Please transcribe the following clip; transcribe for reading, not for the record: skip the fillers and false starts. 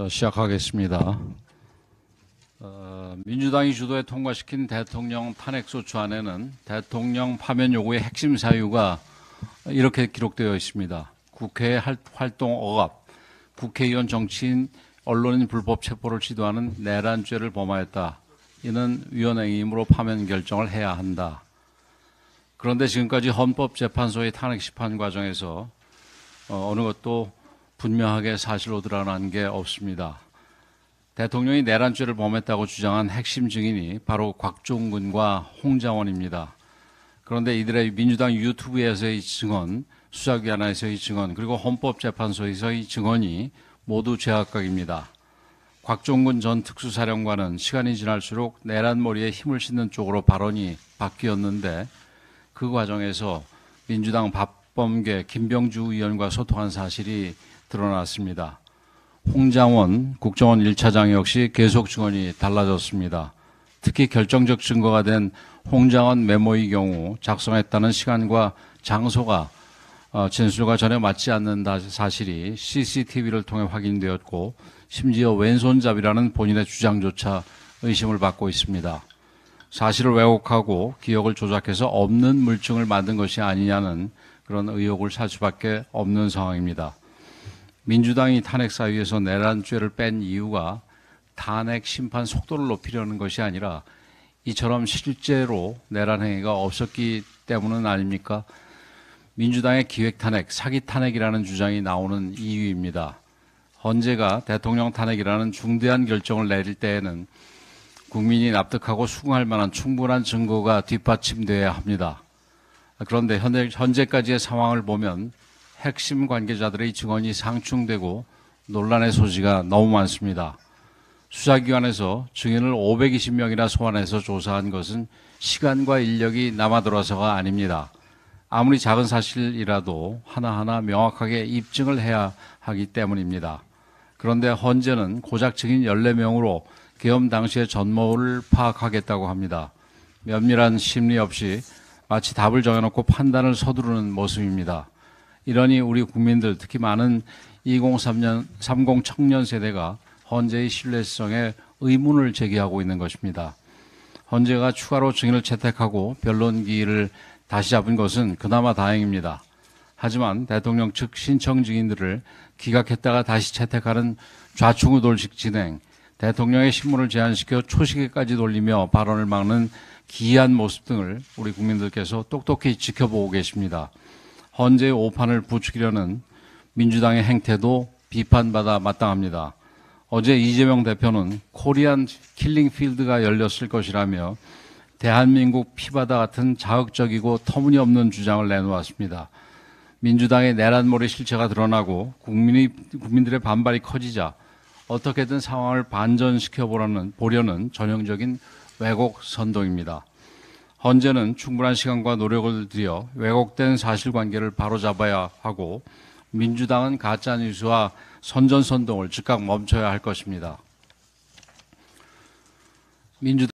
시작하겠습니다. 민주당이 주도해 통과시킨 대통령 탄핵소추안에는 대통령 파면 요구의 핵심 사유가 이렇게 기록되어 있습니다. 국회 활동 억압, 국회의원, 정치인, 언론인 불법 체포를 시도하는 내란죄를 범하였다. 이는 위헌행위이므로 파면 결정을 해야 한다. 그런데 지금까지 헌법재판소의 탄핵 심판 과정에서 어느 것도 분명하게 사실로 드러난 게 없습니다. 대통령이 내란죄를 범했다고 주장한 핵심 증인이 바로 곽종근과 홍장원입니다. 그런데 이들의 민주당 유튜브에서의 증언, 수사기관에서의 증언, 그리고 헌법재판소에서의 증언이 모두 제각각입니다. 곽종근 전 특수사령관은 시간이 지날수록 내란머리에 힘을 싣는 쪽으로 발언이 바뀌었는데 그 과정에서 민주당 박범계, 김병주 의원과 소통한 사실이 드러났습니다. 홍장원 국정원 1차장 역시 계속 증언이 달라졌습니다. 특히 결정적 증거가 된 홍장원 메모의 경우 작성했다는 시간과 장소가 진술과 전혀 맞지 않는 사실이 CCTV를 통해 확인되었고 심지어 왼손잡이라는 본인의 주장조차 의심을 받고 있습니다. 사실을 왜곡하고 기억을 조작해서 없는 물증을 만든 것이 아니냐는 그런 의혹을 살 수밖에 없는 상황입니다. 민주당이 탄핵사유에서 내란죄를 뺀 이유가 탄핵 심판 속도를 높이려는 것이 아니라 이처럼 실제로 내란 행위가 없었기 때문은 아닙니까? 민주당의 기획탄핵, 사기탄핵이라는 주장이 나오는 이유입니다. 헌재가 대통령 탄핵이라는 중대한 결정을 내릴 때에는 국민이 납득하고 수긍할 만한 충분한 증거가 뒷받침되어야 합니다. 그런데 현재까지의 상황을 보면 핵심 관계자들의 증언이 상충되고 논란의 소지가 너무 많습니다. 수사기관에서 증인을 520명이나 소환해서 조사한 것은 시간과 인력이 남아돌아서가 아닙니다. 아무리 작은 사실이라도 하나하나 명확하게 입증을 해야 하기 때문입니다. 그런데 헌재는 고작 증인 14명으로 계엄 당시의 전모를 파악하겠다고 합니다. 면밀한 심리 없이 마치 답을 정해놓고 판단을 서두르는 모습입니다. 이러니 우리 국민들, 특히 많은 2030 청년 세대가 헌재의 신뢰성에 의문을 제기하고 있는 것입니다. 헌재가 추가로 증인을 채택하고 변론 기일을 다시 잡은 것은 그나마 다행입니다. 하지만 대통령 측 신청 증인들을 기각했다가 다시 채택하는 좌충우돌식 진행, 대통령의 신문을 제한시켜 초시계까지 돌리며 발언을 막는 기이한 모습 등을 우리 국민들께서 똑똑히 지켜보고 계십니다. 헌재의 오판을 부추기려는 민주당의 행태도 비판받아 마땅합니다. 어제 이재명 대표는 코리안 킬링 필드가 열렸을 것이라며 대한민국 피바다 같은 자극적이고 터무니없는 주장을 내놓았습니다. 민주당의 내란몰이 실체가 드러나고 국민들의 반발이 커지자 어떻게든 상황을 반전시켜 보려는 전형적인 왜곡 선동입니다. 헌재는 충분한 시간과 노력을 들여 왜곡된 사실관계를 바로잡아야 하고 민주당은 가짜뉴스와 선전선동을 즉각 멈춰야 할 것입니다.